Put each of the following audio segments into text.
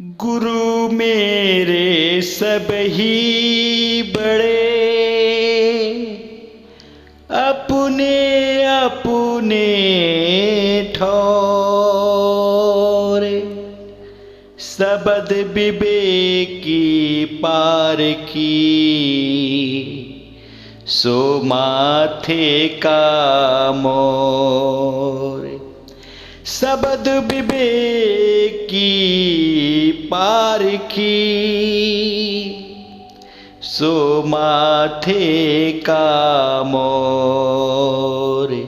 गुरु मेरे सब ही बड़े, अपने अपने ठौरे। सबद विवेकी पारखी, सो माथे का मोरे। सबद विवेकी पारखी, सो माथे का मोरे।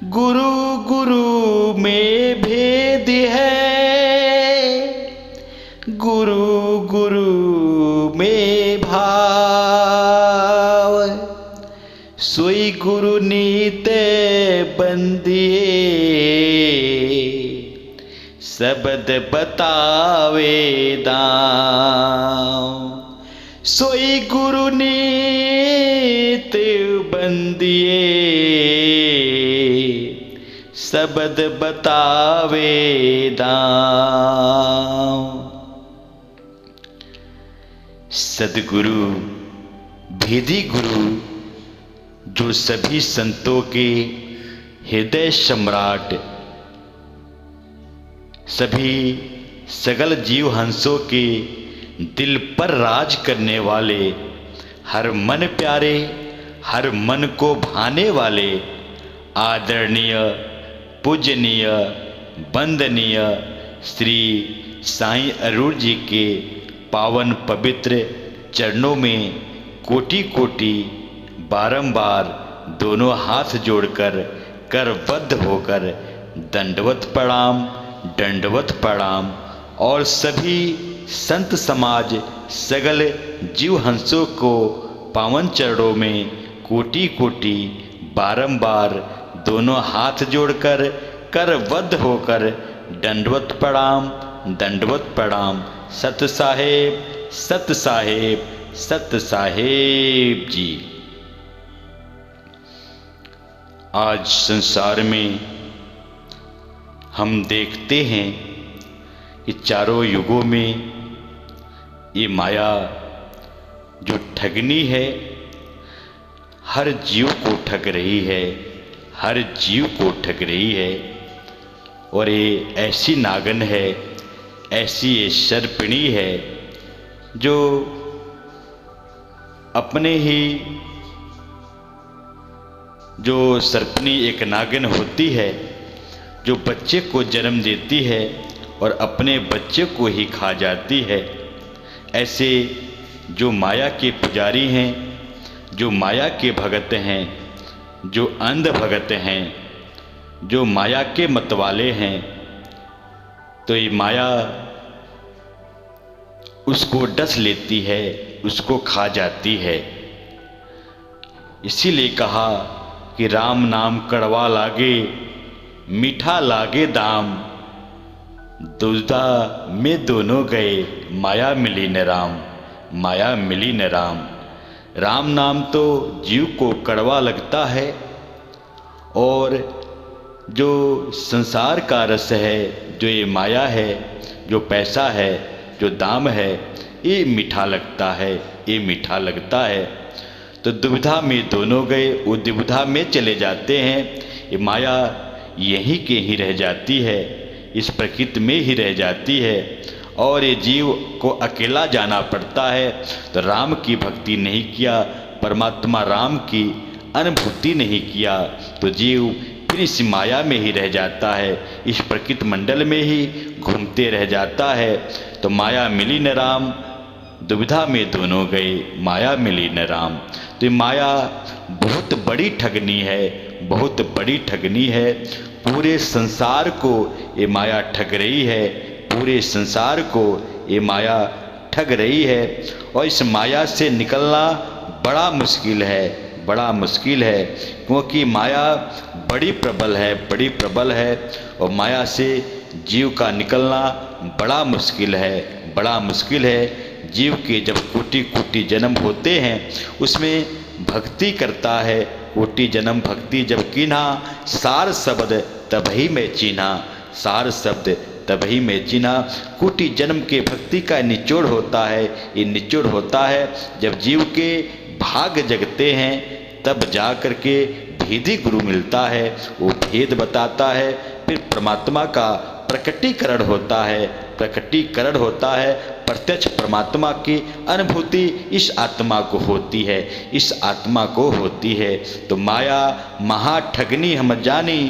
गुरु गुरु में भेद है, गुरु गुरु में भाव। सोई गुरु नीत बंदिए, सबद बतावे दाम। सोई गुरु नीत बंदिए, सबद बतावे दाम। सदगुरु भेदी गुरु, जो सभी संतों के हृदय सम्राट, सभी सगल जीव हंसों के दिल पर राज करने वाले, हर मन प्यारे, हर मन को भाने वाले, आदरणीय पूजनीय वंदनीय श्री साईं अरूण जी के पावन पवित्र चरणों में कोटि कोटि बारंबार दोनों हाथ जोड़कर करबद्ध होकर दंडवत प्रणाम, दंडवत प्रणाम। और सभी संत समाज सगल जीव हंसों को पावन चरणों में कोटि कोटि बारंबार दोनों हाथ जोड़कर करबद्ध होकर दंडवत प्रणाम, दंडवत प्रणाम। सत साहेब, सत साहेब, सत साहेब जी। आज संसार में हम देखते हैं कि चारों युगों में ये माया जो ठगनी है, हर जीव को ठग रही है, हर जीव को ठग रही है। और ये ऐसी नागन है, ऐसी ये सर्पिणी है, जो अपने ही, जो सर्पिणी एक नागिन होती है जो बच्चे को जन्म देती है और अपने बच्चे को ही खा जाती है। ऐसे जो माया के पुजारी हैं, जो माया के भगत हैं, जो अंध भगत हैं, जो माया के मतवाले हैं, तो ये माया उसको डस लेती है, उसको खा जाती है। इसीलिए कहा कि राम नाम कड़वा लागे, मीठा लागे दाम। दुविधा में दोनों गए, माया मिली न राम, माया मिली न राम। राम नाम तो जीव को कड़वा लगता है, और जो संसार का रस है, जो ये माया है, जो पैसा है, जो दाम है, ये मीठा लगता है, ये मीठा लगता है। तो दुविधा में दोनों गए, वो दुविधा में चले जाते हैं। ये माया यहीं के ही रह जाती है, इस प्रकृति में ही रह जाती है, और ये जीव को अकेला जाना पड़ता है। तो राम की भक्ति नहीं किया, परमात्मा राम की अनुभूति नहीं किया, तो जीव फिर इस माया में ही रह जाता है, इस प्रकृति मंडल में ही घूमते रह जाता है। तो माया मिली न राम, दुविधा में दोनों गए, माया मिली न राम। तो माया बहुत बड़ी ठगनी है, बहुत बड़ी ठगनी है। पूरे संसार को ये माया ठग रही है, पूरे संसार को ये माया ठग रही है। और इस माया से निकलना बड़ा मुश्किल है, बड़ा मुश्किल है, क्योंकि माया बड़ी प्रबल है, बड़ी प्रबल है। और माया से जीव का निकलना बड़ा मुश्किल है, बड़ा मुश्किल है। जीव के जब कोटि कोटि जन्म होते हैं, उसमें भक्ति करता है, कोटि जन्म भक्ति जब कीन्हा, सार शब्द तभी मैं चीन्हा, सार शब्द तभी मैं चिन्हा कोटि जन्म के भक्ति का निचोड़ होता है। ये निचोड़ होता है जब जीव के भाग जगते हैं, तब जा कर के भेदी गुरु मिलता है, वो भेद बताता है। फिर परमात्मा का प्रकटीकरण होता है, प्रकटीकरण होता है, प्रत्यक्ष परमात्मा की अनुभूति इस आत्मा को होती है, इस आत्मा को होती है। तो माया महाठगनी हम जानी,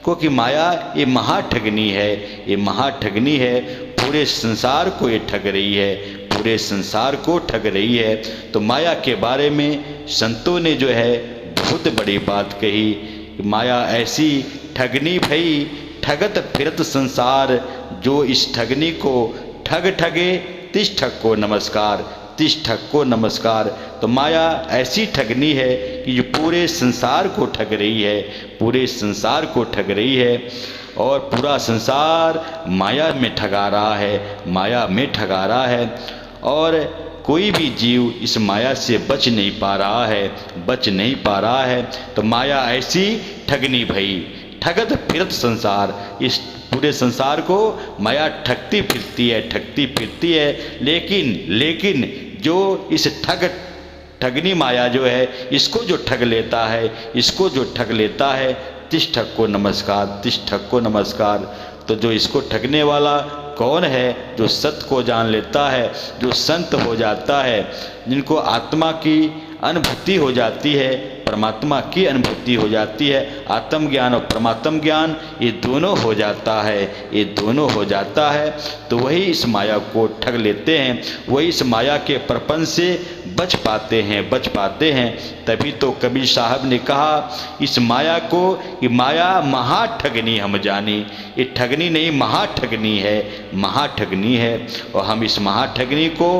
क्योंकि माया ये महाठगनी है, ये महाठगनी है, पूरे संसार को ये ठग रही है, पूरे संसार को ठग रही है। तो माया के बारे में संतों ने जो है बहुत बड़ी बात कही, माया ऐसी ठगनी भई ठगत फिरत संसार, जो इस ठगनी को ठग ठगे तिस ठग को नमस्कार, तिस ठग को नमस्कार। तो माया ऐसी ठगनी है कि जो पूरे संसार को ठग रही है, पूरे संसार को ठग रही है, और पूरा संसार माया में ठगा रहा है, माया में ठगा रहा है। और कोई भी जीव इस माया से बच नहीं पा रहा है, बच नहीं पा रहा है। तो माया ऐसी ठगनी भई ठगत फिरत संसार, इस पूरे संसार को माया ठगती फिरती है, ठगती फिरती है। लेकिन जो इस ठगनी माया जो है, इसको जो ठग लेता है, इसको जो ठग लेता है, तिस ठग को नमस्कार, तिस ठग को नमस्कार। तो जो इसको ठगने वाला कौन है? जो सत्य को जान लेता है, जो संत हो जाता है, जिनको आत्मा की अनुभूति हो जाती है, परमात्मा की अनुभूति हो जाती है, आत्मज्ञान और परमात्म ज्ञान ये दोनों हो जाता है, ये दोनों हो जाता है। तो वही इस माया को ठग लेते हैं, वही इस माया के प्रपंच से बच पाते हैं, बच पाते हैं। तभी तो कबीर साहब ने कहा इस माया को कि माया महाठगनी हम जानी, ये ठगनी नहीं महाठगनी है, महाठगनी है। और हम इस महाठगनी को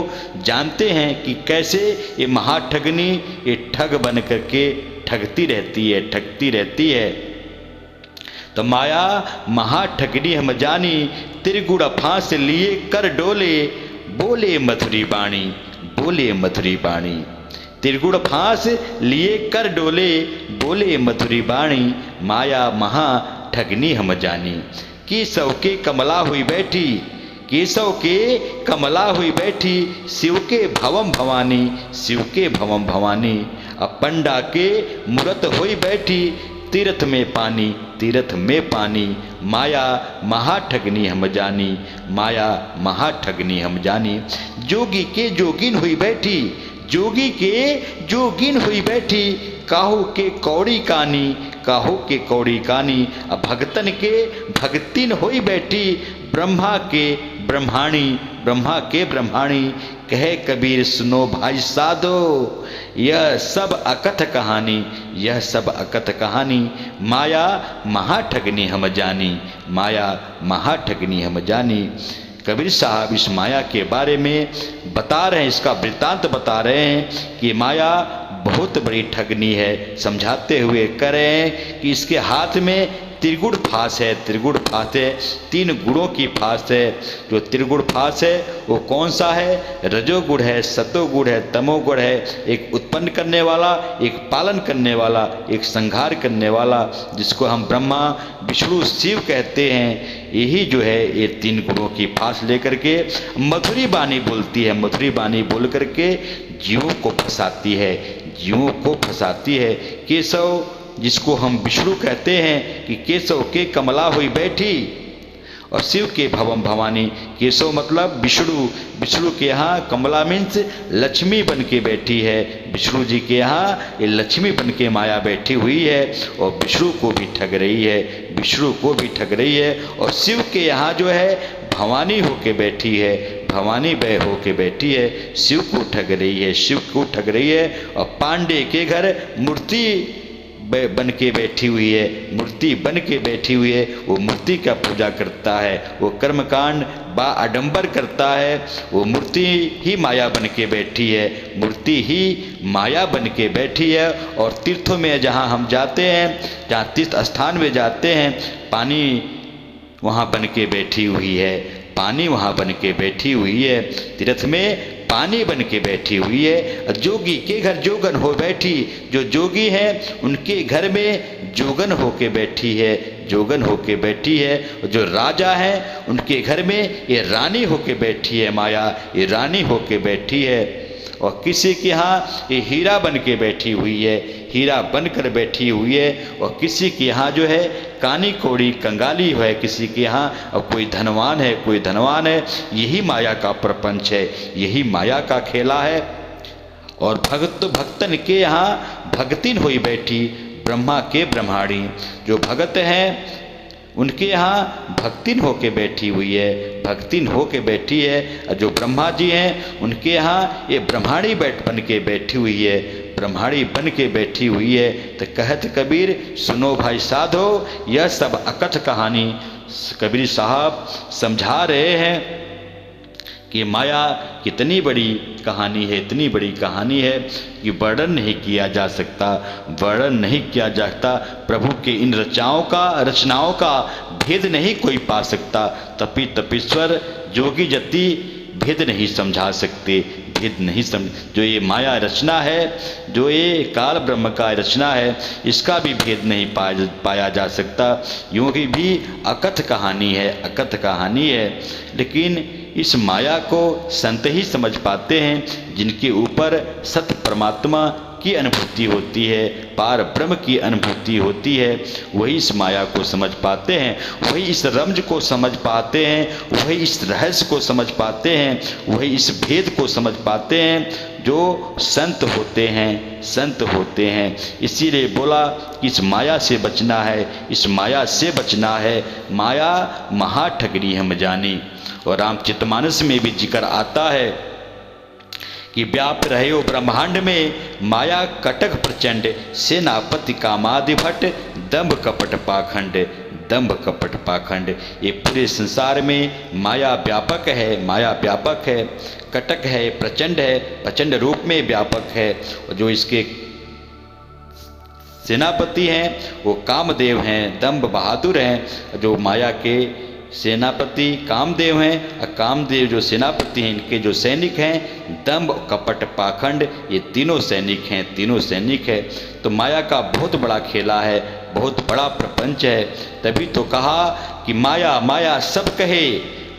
जानते हैं कि कैसे ये महाठगनी ये ठग बन करके ठगती रहती है, ठगती रहती है। तो माया महाठगनी हम जानी, त्रिगुण फांस लिए कर डोले, बोले मधुरी बाणी, बोले मधुरी बाणी। त्रिगुण फांस लिए कर डोले, बोले मधुरी बाणी, माया महाठगनी हम जानी। केशव के कमला हुई बैठी, केशव के कमला हुई बैठी, शिव के भवम भवानी, शिव के भवम भवानी। अब पंडा के मूरत हुई बैठी, तीर्थ में पानी, तीर्थ में पानी, माया महाठगनी हम जानी, माया महाठगनी हम जानी। जोगी के जोगिन हुई बैठी, जोगी के जोगिन हुई बैठी, काहू के कौड़ी कानी, काहू के कौड़ी कानी। अब भगतन के भगतिन होई बैठी, ब्रह्मा के ब्रह्माणी, ब्रह्मा के ब्रह्माणी। कहे कबीर सुनो भाई साधो, यह सब अकथ कहानी, यह सब अकथ कहानी। माया महाठगनी हम जानी, माया महाठगनी हम जानी। कबीर साहब इस माया के बारे में बता रहे हैं, इसका वृत्तांत बता रहे हैं कि माया बहुत बड़ी ठगनी है। समझाते हुए कह रहे हैं कि इसके हाथ में त्रिगुण फांस है, त्रिगुण फांस है, 3 गुणों की फांस है। जो त्रिगुण फांस है वो कौन सा है? रजोगुण है, सतोगुण है, तमोगुण है। एक उत्पन्न करने वाला, एक पालन करने वाला, एक संहार करने वाला, जिसको हम ब्रह्मा विष्णु शिव कहते हैं। यही जो है ये 3 गुणों की फांस लेकर के मधुरी बानी बोलती है, मधुरी बानी बोल करके जीवों को फंसाती है, जीवों को फंसाती है। केशव जिसको हम विष्णु कहते हैं कि केशव के कमला हुई बैठी, और शिव के भवम भवानी। केशव मतलब विष्णु, विष्णु के यहाँ कमला मीन्स लक्ष्मी बन के बैठी है। विष्णु जी के यहाँ ये लक्ष्मी बन के माया बैठी हुई है, और विष्णु को भी ठग रही है, विष्णु को भी ठग रही है। और शिव के यहाँ जो है भवानी होके बैठी है, भवानी बह होके बैठी है, शिव को ठग रही है, शिव को ठग रही है। और पांडे के घर मूर्ति बन के बैठी हुई है, मूर्ति बन के बैठी हुई है। वो मूर्ति का पूजा करता है, वो कर्मकांड बा आडंबर करता है। वो मूर्ति ही माया बन के बैठी है, मूर्ति ही माया बन के बैठी है। और तीर्थों में जहाँ हम जाते हैं, जहाँ तीर्थ स्थान में जाते हैं, पानी वहाँ बन के बैठी हुई है, पानी वहाँ बन के बैठी हुई है। तीर्थ में पानी बन के बैठी हुई है। जोगी के घर जोगन हो बैठी, जो जोगी हैं उनके घर में जोगन हो के बैठी है, जोगन होके बैठी है, और जो राजा हैं उनके घर में ये रानी होके बैठी है माया, ये रानी होके बैठी है। और किसी के यहाँ ये हीरा बन के बैठी हुई है, हीरा बनकर बैठी हुई है। और किसी के यहाँ जो है कानी कोड़ी कंगाली है, किसी के यहाँ और कोई धनवान है, कोई धनवान है। यही माया का प्रपंच है, यही माया का खेला है। और भक्तन के यहाँ भगतिन हुई बैठी, ब्रह्मा के ब्रह्माणी। जो भगत हैं उनके यहाँ भक्तिन होके बैठी हुई है, भक्तिन होके बैठी है। जो ब्रह्मा जी हैं उनके यहाँ ये ब्रह्माणी बन के बैठी हुई है, ब्रह्माणी बन के बैठी हुई है। तो कहत कबीर सुनो भाई साधो यह सब अकथ कहानी। कबीर साहब समझा रहे हैं कि माया कितनी बड़ी कहानी है, इतनी बड़ी कहानी है कि वर्णन नहीं किया जा सकता, वर्णन नहीं किया जाता। प्रभु के इन रचनाओं का भेद नहीं कोई पा सकता। तपी तपीश्वर जोगी जति भेद नहीं समझा सकते, भेद नहीं समझ। जो ये माया रचना है, जो ये काल ब्रह्म का रचना है, इसका भी भेद नहीं पाया जा सकता। यूँ भी अकथ कहानी है, अकथ कहानी है। लेकिन इस माया को संत ही समझ पाते हैं जिनके ऊपर सत्य परमात्मा की अनुभूति होती है, पार ब्रह्म की अनुभूति होती है। वही इस माया को समझ पाते हैं, वही इस रमज को समझ पाते हैं, वही इस रहस्य को समझ पाते हैं, वही इस भेद को समझ पाते हैं जो संत होते हैं, संत होते हैं। इसीलिए बोला कि इस माया से बचना है, इस माया से बचना है। माया महाठगरी हम जानी। और रामचरितमानस में भी जिक्र आता है कि व्याप्त रहे हो ब्रह्मांड में माया कटक प्रचंड, सेनापति कामादि भट्ट दंभ कपट पाखंड, दंभ कपट पाखंड। ये पूरे संसार में माया व्यापक है, माया व्यापक है, कटक है, प्रचंड है, प्रचंड रूप में व्यापक है। और जो इसके सेनापति हैं वो कामदेव हैं, दंभ बहादुर हैं। जो माया के सेनापति कामदेव हैं, और कामदेव जो सेनापति हैं, इनके जो सैनिक हैं दंभ कपट पाखंड, ये तीनों सैनिक हैं, तीनों सैनिक है। तो माया का बहुत बड़ा खेला है, बहुत बड़ा प्रपंच है। तभी तो कहा कि माया माया सब कहे,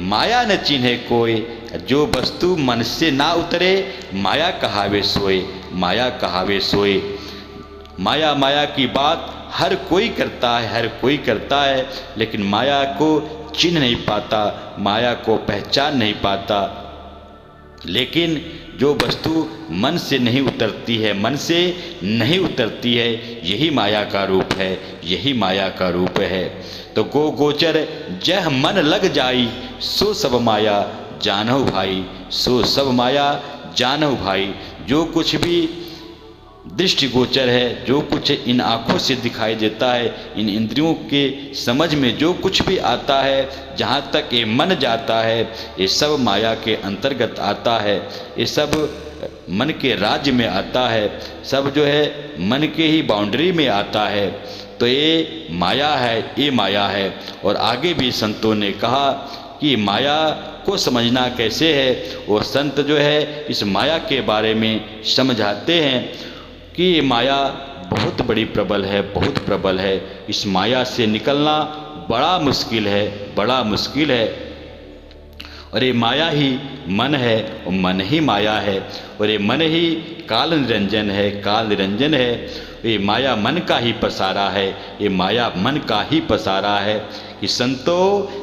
माया न चिन्हे कोई, जो वस्तु मन से ना उतरे माया कहावे सोए, माया कहावे सोए। माया माया की बात हर कोई करता है, हर कोई करता है, लेकिन माया को चिन्ह नहीं पाता, माया को पहचान नहीं पाता। लेकिन जो वस्तु मन से नहीं उतरती है, मन से नहीं उतरती है, यही माया का रूप है, यही माया का रूप है। तो गो गोचर जह मन लग जाई, सो सब माया जानहु भाई, सो सब माया जानहु भाई। जो कुछ भी दृष्टि गोचर है, जो कुछ इन आँखों से दिखाई देता है, इन इंद्रियों के समझ में जो कुछ भी आता है, जहाँ तक ये मन जाता है, ये सब माया के अंतर्गत आता है, ये सब मन के राज्य में आता है, सब जो है मन के ही बाउंड्री में आता है। तो ये माया है, ये माया है। और आगे भी संतों ने कहा कि माया को समझना कैसे है। वो संत जो है इस माया के बारे में समझाते हैं कि ये माया बहुत बड़ी प्रबल है, बहुत प्रबल है। इस माया से निकलना बड़ा मुश्किल है, बड़ा मुश्किल है। और ये माया ही मन है, और मन ही माया है, और ये मन ही काल निरंजन है, काल निरंजन है। ये माया मन का ही पसारा है, ये माया मन का ही पसारा है। कि संतो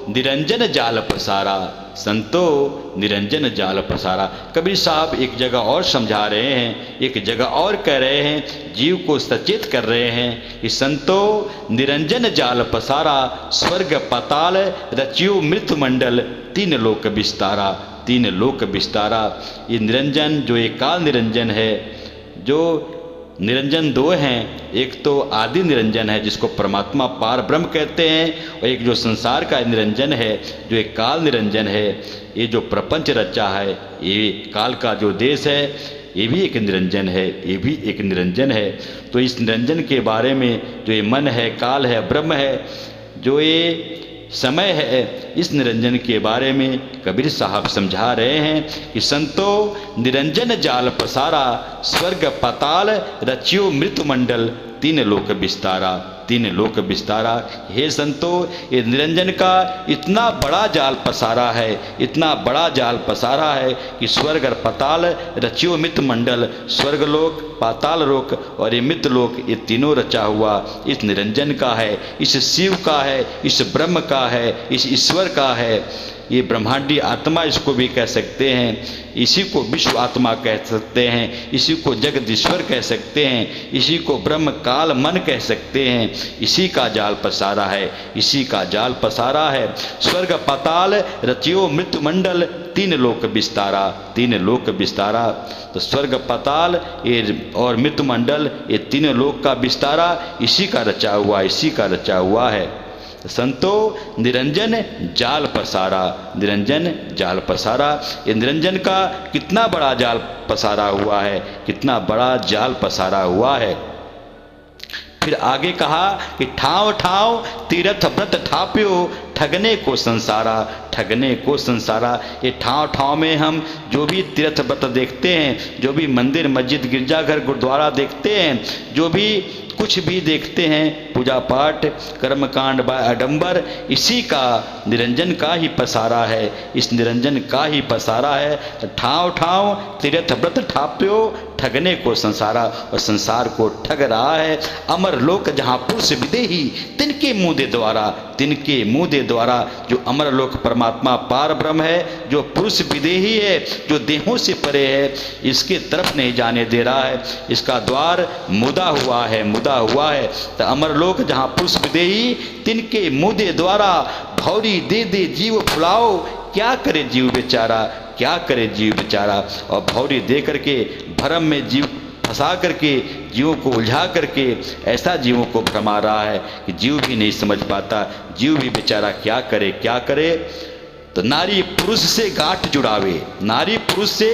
निरंजन जाल पसारा, संतो निरंजन जाल पसारा। कबीर साहब एक जगह और समझा रहे हैं, एक जगह और कह रहे हैं, जीव को सचेत कर रहे हैं कि संतो निरंजन जाल पसारा, स्वर्ग पाताल रचियो मृत्यु मंडल, तीन लोक विस्तारा, तीन लोक विस्तारा। ये निरंजन जो एक काल निरंजन है, जो निरंजन दो हैं, एक तो आदि निरंजन है जिसको परमात्मा पार ब्रह्म कहते हैं, और एक जो संसार का निरंजन है जो एक काल निरंजन है। ये जो प्रपंच रचा है, ये काल का जो देश है, ये भी एक निरंजन है, ये भी एक निरंजन है। तो इस निरंजन के बारे में जो ये मन है, काल है, ब्रह्म है, जो ये समय है, इस निरंजन के बारे में कबीर साहब समझा रहे हैं कि संतो निरंजन जाल पसारा, स्वर्ग पाताल रचियो मृत्यु मंडल, तीन लोक विस्तारा। तीन लोक विस्तारा। हे संतो, ये निरंजन का इतना बड़ा जाल पसारा है, इतना बड़ा जाल पसारा है कि स्वर्ग और पाताल रचियो मित मंडल, स्वर्गलोक, पाताल लोक और ये मित लोक, ये तीनों रचा हुआ इस निरंजन का है, इस शिव का है, इस ब्रह्म का है, इस ईश्वर का है। ये ब्रह्मांडी आत्मा इसको भी कह सकते हैं, इसी को विश्व आत्मा कह सकते हैं, इसी को जगदीश्वर कह सकते हैं, इसी को ब्रह्म काल मन कह सकते हैं। इसी का जाल पसारा है, इसी का जाल पसारा है। स्वर्ग पाताल रचियो मृत्यु मंडल, तीन लोक विस्तारा, तीन लोक विस्तारा। तो स्वर्ग पाताल ये और मृत्यु मंडल, ये तीनों लोक का विस्तारा इसी का रचा हुआ, इसी का रचा हुआ है। संतो, निरंजन जाल पसारा, निरंजन जाल पसारा। ये निरंजन का कितना बड़ा जाल पसारा हुआ है, कितना बड़ा जाल पसारा हुआ है। फिर आगे कहा कि ठाव ठाव तीर्थ व्रत ठाप्यो, ठगने को संसारा, ठगने को संसारा। ये ठाव ठाव में हम जो भी तीर्थ व्रत देखते हैं, जो भी मंदिर मस्जिद गिरजाघर गुरुद्वारा देखते हैं, जो भी कुछ भी देखते हैं, पूजा पाठ कर्मकांड व आडंबर, इसी का निरंजन का ही पसारा है, इस निरंजन का ही पसारा है। ठाव ठाव तीर्थ व्रत ठाप्यो, ठगने को संसारा, और संसार को ठग रहा है। अमर लोक जहाँ पुरुष विदेही, तिनके मुँह दे द्वारा, तिनके मुँह दे द्वारा। जो अमर लोक परमात्मा पार ब्रह्म है, जो पुरुष विदेही है, जो देहों से परे है, इसके तरफ नहीं जाने दे रहा है, इसका द्वार मुदा हुआ है, मुदा हुआ है। तो अमर लोक जहाँ पुरुष विदेही, तिनके मुँह दे द्वारा। भौरी दे दे जीव फुलाओ, क्या करे जीव बेचारा, क्या करे जीव बेचारा। और भौरी दे करके भरम में जीव फंसा करके, जीवों को उलझा करके ऐसा जीवों को भरमा रहा है कि जीव भी नहीं समझ पाता, जीव भी बेचारा क्या करे, क्या करे। तो नारी पुरुष से गांठ जुड़ावे, नारी पुरुष से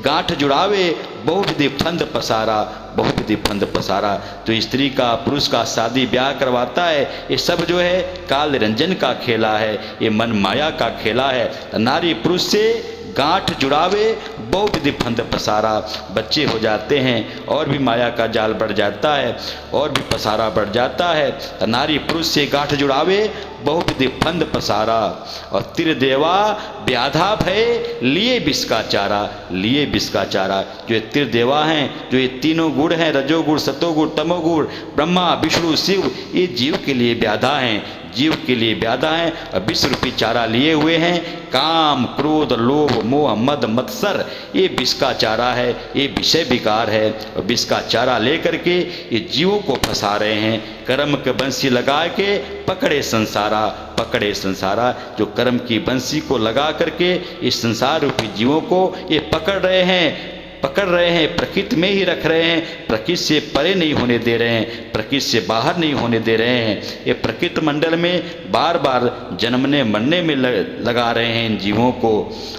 गांठ जुड़ावे, बहुविधि फंद पसारा, बहुविधि फंद पसारा। तो स्त्री का पुरुष का शादी ब्याह करवाता है, ये सब जो है काल निरंजन का खेला है, ये मन माया का खेला है। तो नारी पुरुष से गांठ जुड़ावे, बहुविधि फंद पसारा। बच्चे हो जाते हैं और भी माया का जाल बढ़ जाता है, और भी पसारा बढ़ जाता है। तो नारी पुरुष से गांठ जुड़ावे, बहुविधि फंद पसारा। और त्रिदेवा व्याधा भय, लिए विष का चारा, लिए विष का चारा। जो ये त्रिदेवा हैं, जो ये तीनों गुण हैं, रजोगुण सतोगुण तमोगुण, ब्रह्मा विष्णु शिव, ये जीव के लिए व्याधा हैं, जीव के लिए व्याधा हैं। और विष रूपी चारा लिए हुए हैं, काम क्रोध लोभ मोह मद मत्सर, ये विष का चारा है, ये विषय विकार है। और विष का चारा लेकर के ये जीवों को फंसा रहे हैं। कर्म के बंसी लगा के पकड़े संसारा, पकड़े संसारा। जो कर्म की बंसी को लगा करके इस संसार रूपी जीवों को ये पकड़ रहे हैं, पकड़ रहे हैं, प्रकृति में ही रख रहे हैं, प्रकृति से परे नहीं होने दे रहे हैं, प्रकृति से बाहर नहीं होने दे रहे हैं। ये प्रकृति मंडल में बार बार जन्मने मरने में लगा रहे हैं इन जीवों को।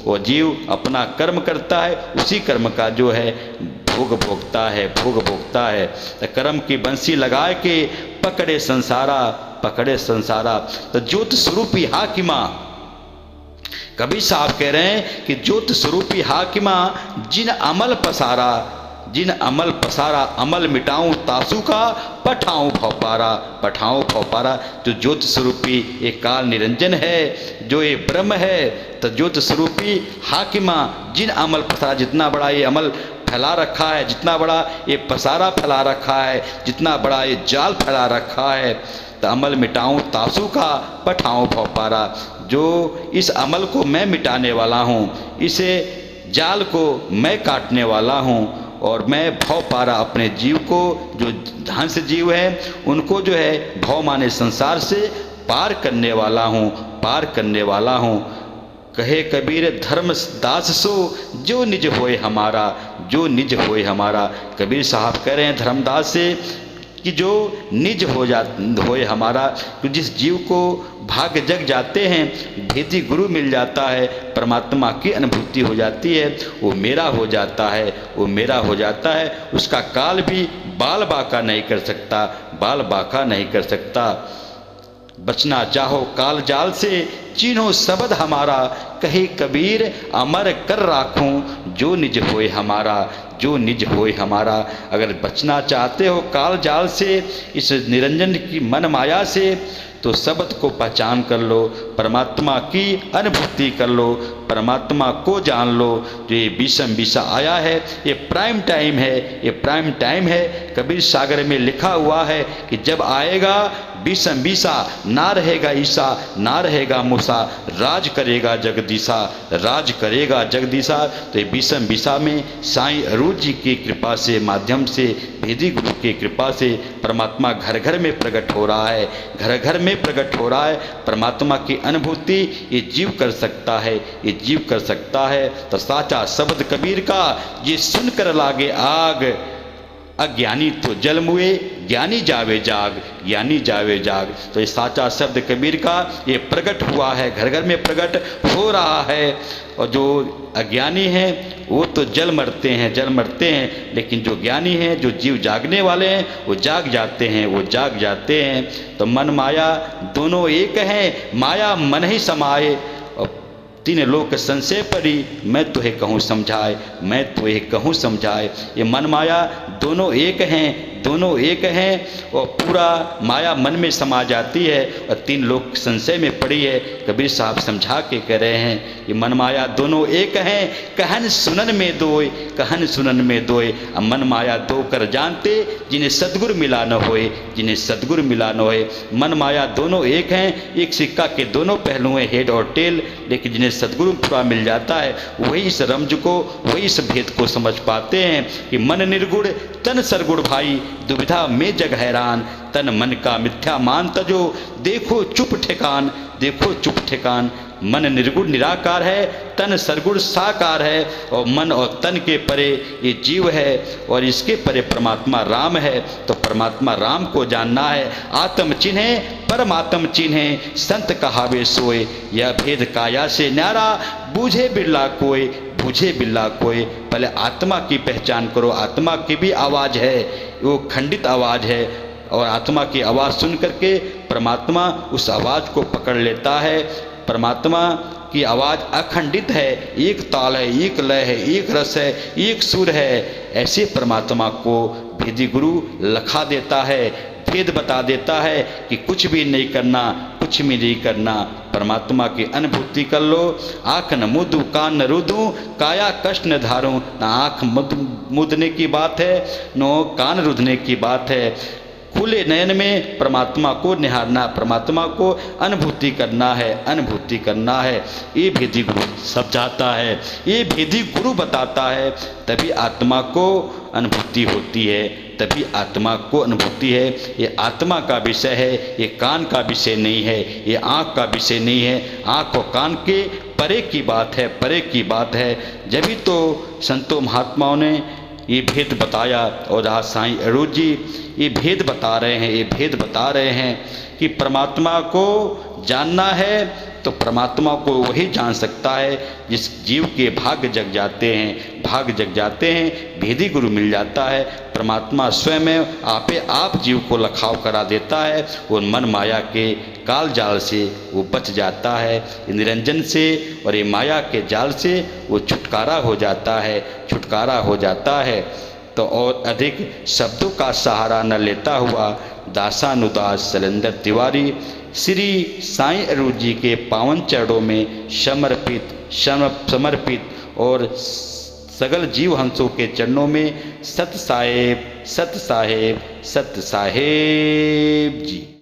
वो जीव अपना कर्म करता है, उसी कर्म का जो है भोग भोगता है, भोग भोगता है। तो कर्म की बंसी लगा के पकड़े संसारा, पकड़े संसारा। तो ज्योत स्वरूपी हाकिमा, कबीर साहब कह रहे हैं कि ज्योत स्वरूपी हाकिमा, जिन अमल पसारा, जिन अमल पसारा, अमल मिटाऊं तासू का, पठाऊं भौपारा, पठाऊं भौपारा। जो ज्योत स्वरूपी एक काल निरंजन है, जो ये ब्रह्म है, तो ज्योत स्वरूपी हाकिमा, जिन अमल पसारा, जितना बड़ा ये अमल फैला रखा है, जितना बड़ा ये पसारा फैला रखा है, जितना बड़ा ये जाल फैला रखा है, तो अमल मिटाऊं तासू का, पठाऊं भौपारा। जो इस अमल को मैं मिटाने वाला हूँ, इसे जाल को मैं काटने वाला हूँ, और मैं भव पारा अपने जीव को, जो हंस जीव है उनको जो है भव माने संसार से पार करने वाला हूँ, पार करने वाला हूँ। कहे कबीर धर्म दास सो, जो निज होए हमारा, जो निज होए हमारा। कबीर साहब कह रहे हैं धर्मदास से कि जो निज होए हमारा। तो जिस जीव को भाग्य जग जाते हैं, भेदी गुरु मिल जाता है, परमात्मा की अनुभूति हो जाती है, वो मेरा हो जाता है, वो मेरा हो जाता है। उसका काल भी बाल बाका नहीं कर सकता, बाल बाका नहीं कर सकता। बचना चाहो काल जाल से, चिन्हो शब्द हमारा, कहे कबीर अमर कर राखूं जो निज होए हमारा, जो निज होए हमारा। अगर बचना चाहते हो काल जाल से, इस निरंजन की मन माया से, तो शब्द को पहचान कर लो, परमात्मा की अनुभूति कर लो, परमात्मा को जान लो। जो ये बीसम बीसा आया है, ये प्राइम टाइम है, ये प्राइम टाइम है। कबीर सागर में लिखा हुआ है कि जब आएगा बीसम बीसा, ना रहेगा ईसा, ना रहेगा मूसा, राज करेगा जगदीशा, राज करेगा जगदीशा। तो ये बीसम बीसा में साईं अरूज जी की कृपा से, माध्यम से, भेदी गुरु की कृपा से परमात्मा घर घर में प्रकट हो रहा है, घर घर में प्रकट हो रहा है। परमात्मा की अनुभूति ये जीव कर सकता है, ये जीव कर सकता है। तो साचा शब्द कबीर का ये सुनकर लागे आग, अज्ञानी तो जल मुए, ज्ञानी जावे जाग, ज्ञानी जावे जाग। तो ये साचा शब्द कबीर का ये प्रकट हुआ है, घर घर में प्रकट हो रहा है। और जो अज्ञानी हैं वो तो जल मरते हैं, जल मरते हैं, लेकिन जो ज्ञानी हैं, जो जीव जागने वाले हैं, वो जाग जाते हैं, वो जाग जाते हैं। तो मन माया दोनों एक हैं, माया मन ही समाए, तीन लोक संशय पड़ी, मैं तुम्हें कहूँ समझाए, मैं तुम्हें कहूँ समझाए। ये मन माया दोनों एक हैं, दोनों एक हैं, और पूरा माया मन में समा जाती है और तीन लोक संशय में पड़ी है। कबीर साहब समझा के कह रहे हैं ये मन माया दोनों एक हैं, कहन सुनन में दोय, कहन सुनन में दोय। अब मन माया दो कर जानते, जिन्हें सदगुरु मिला न होए, जिन्हें सदगुरु मिला न होए। मन माया दोनों एक हैं, एक सिक्का के दोनों पहलू हैं, हेड और टेल, लेकिन जिन्हें सदगुरु पूरा मिल जाता है वही इस रमज को, वही इस भेद को समझ पाते हैं कि मन निर्गुण तन सरगुण भाई, दुविधा में जग हैरान, तन मन का मिथ्या मान तजो, देखो चुप ठिकान, देखो चुप ठिकान। मन निर्गुण निराकार है, तन सरगुण साकार है, और मन और तन के परे ये जीव है, और इसके परे परमात्मा राम है। तो परमात्मा राम को जानना है। आत्म चिन्हे परमात्म चिन्हे, संत कहावे सोए, यह भेद काया से न्यारा, बूझे बिरला कोई, बूझे बिरला कोई। पहले आत्मा की पहचान करो, आत्मा की भी आवाज़ है, वो खंडित आवाज़ है, और आत्मा की आवाज़ सुन करके परमात्मा उस आवाज़ को पकड़ लेता है। परमात्मा की आवाज़ अखंडित है, एक ताल है, एक लय है, एक रस है, एक सुर है। ऐसे परमात्मा को भेदी गुरु लखा देता है, भेद बता देता है कि कुछ भी नहीं करना, कुछ भी नहीं करना, परमात्मा की अनुभूति कर लो। आँख न मुदूं कान न रुदूं, काया कष्ट न धारूं। ना आँख मुदने की बात है, न कान रुदने की बात है। खुले नयन में परमात्मा को निहारना, परमात्मा को अनुभूति करना है, अनुभूति करना है। ये भेदी गुरु समझाता है, ये भेदी गुरु बताता है, तभी आत्मा को अनुभूति होती है, तभी आत्मा को अनुभूति है। ये आत्मा का विषय है, ये कान का विषय नहीं है, ये आँख का विषय नहीं है। आँख और कान के परे की बात है, परे की बात है। जब भी तो संतों महात्माओं ने ये भेद बताया, और आज साईं अरूज जी ये भेद बता रहे हैं, ये भेद बता रहे हैं कि परमात्मा को जानना है तो परमात्मा को वही जान सकता है जिस जीव के भाग जग जाते हैं, भाग जग जाते हैं, भेदी गुरु मिल जाता है। परमात्मा स्वयं आपे आप जीव को लखाव करा देता है, और मन माया के काल जाल से वो बच जाता है, निरंजन से और ये माया के जाल से वो छुटकारा हो जाता है, छुटकारा हो जाता है। तो और अधिक शब्दों का सहारा न लेता हुआ दासानुदास शैलेंद्र तिवारी श्री साईं अरूज जी के पावन चरणों में समर्पित और सगल जीव हंसों के चरणों में सत साहेब, सत साहेब, सत साहेब जी।